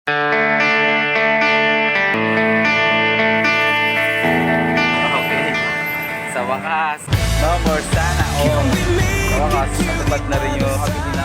Okay. Sa wakas, no more sana all. Sa wakas, natupad na rin yung habili ng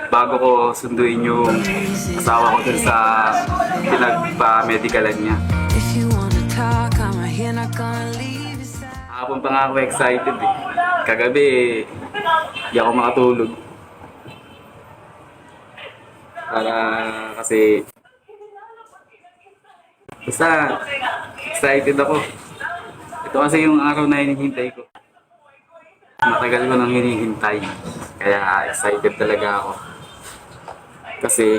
bago ko sunduin yung asawa ko dun sa pinagpa-medicalan niya. Hapon pa nga ako excited eh. Kagabi, di ako makatulog. Kasi basta excited ako. Ito kasi yung araw na hinihintay ko. Matagal ko nang hinihintay. Kaya excited talaga ako. Kasi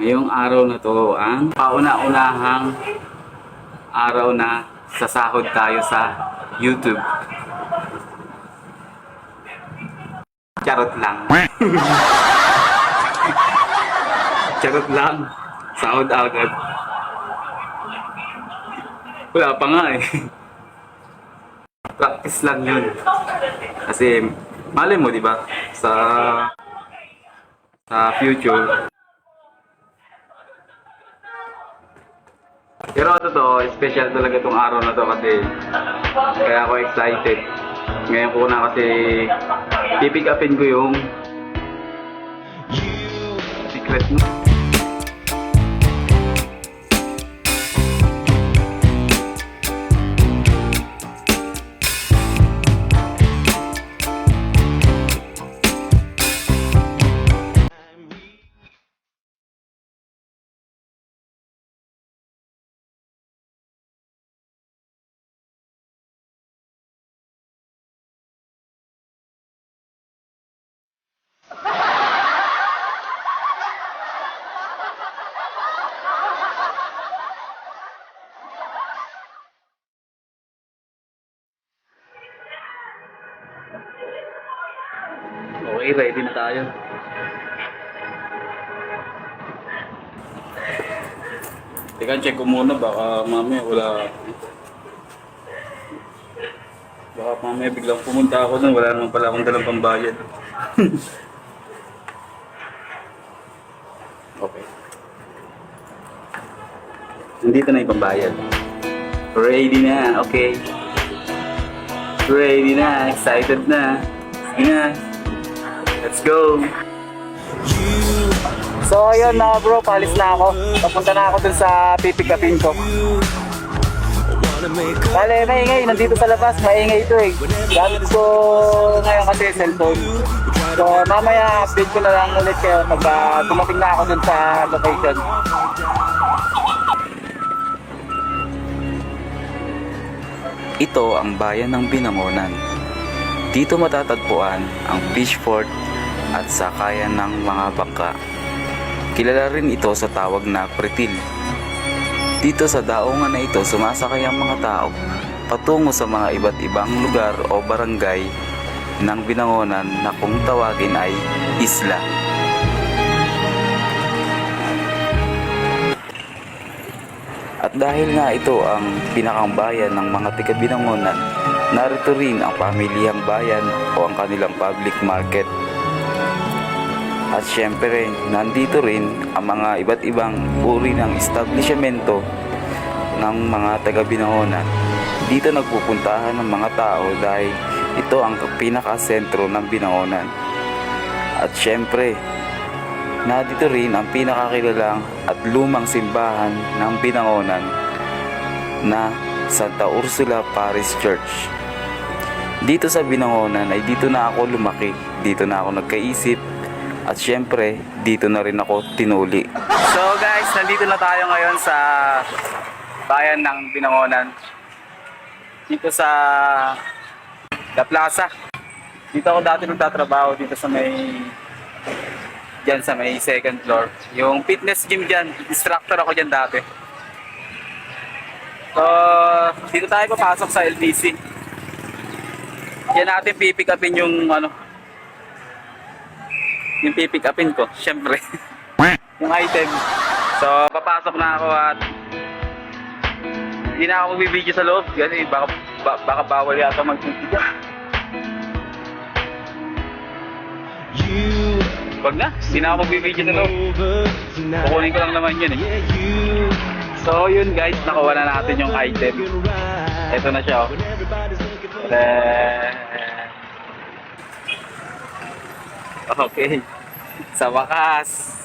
ngayong araw na to ang pauna-unahang araw na sasahod tayo sa YouTube. Charot lang. Charot lang. Sahod agad. Wala pa nga eh. Practice lang yun. Kasi malay mo, di ba? Sa future. Pero totoo, special talaga itong araw na to kasi kaya ako excited. Ngayon ko na kasi pipick upin ko yung secret mo. Okay, ready na tayo. Teka, check ko muna. Baka mamaya wala. Baka mamaya biglang pumunta ako doon. Wala naman pala akong dalang pambayad. Okay. Nandito na yung pambayad. Ready na, okay. Ready na, excited na. Sige na. Let's go. So ayun na bro, palis na ako. Papunta na ako dun sa pipikapin ko. Bale, maingay. Nandito sa labas, maingay ito eh. Gamit ko ngayon kasi cellphone. So mamaya update ko na lang ulit kayo pag dumating na ako dun sa location. Ito ang bayan ng Binangonan. Dito matatagpuan ang fish fort at sakayan ng mga bangka. Kilala rin ito sa tawag na pretil. Dito sa daungan na ito sumasakay ang mga tao patungo sa mga iba't ibang lugar o barangay ng Binangonan na kung tawagin ay isla. At dahil nga ito ang pinakang bayan ng mga taga Binangonan, narito rin ang pamilihang bayan o ang kanilang public market. At syempre, nandito rin ang mga iba't ibang uri ng establishmento ng mga taga Binangonan. Dito nagpupuntahan ng mga tao dahil ito ang pinakasentro ng Binangonan. At syempre, nandito rin ang pinakakilalang at lumang simbahan ng Binangonan na Santa Ursula Parish Church. Dito sa Binangonan ay dito na ako lumaki, dito na ako nagkaisip, at syempre, dito na rin ako tinuli. So guys, nandito na tayo ngayon sa bayan ng Binangonan. Dito sa La Plaza. Dito ako dati nagtatrabaho dito sa may dyan sa may second floor. Yung fitness gym dyan, instructor ako dyan dati. So, dito tayo papasok sa LBC. Yan natin pipick upin yung yung pipick upin ko, syempre. Yung item. So, papasok na ako at hindi na ako magbibideo sa loob kasi baka bawal yata mag-video. Wag na, hindi na ako magbibideo sa loob. Kukunin ko lang naman yun eh. So yun guys, nakuha na natin yung item. Ito na siya oh. Okay. Sa wakas.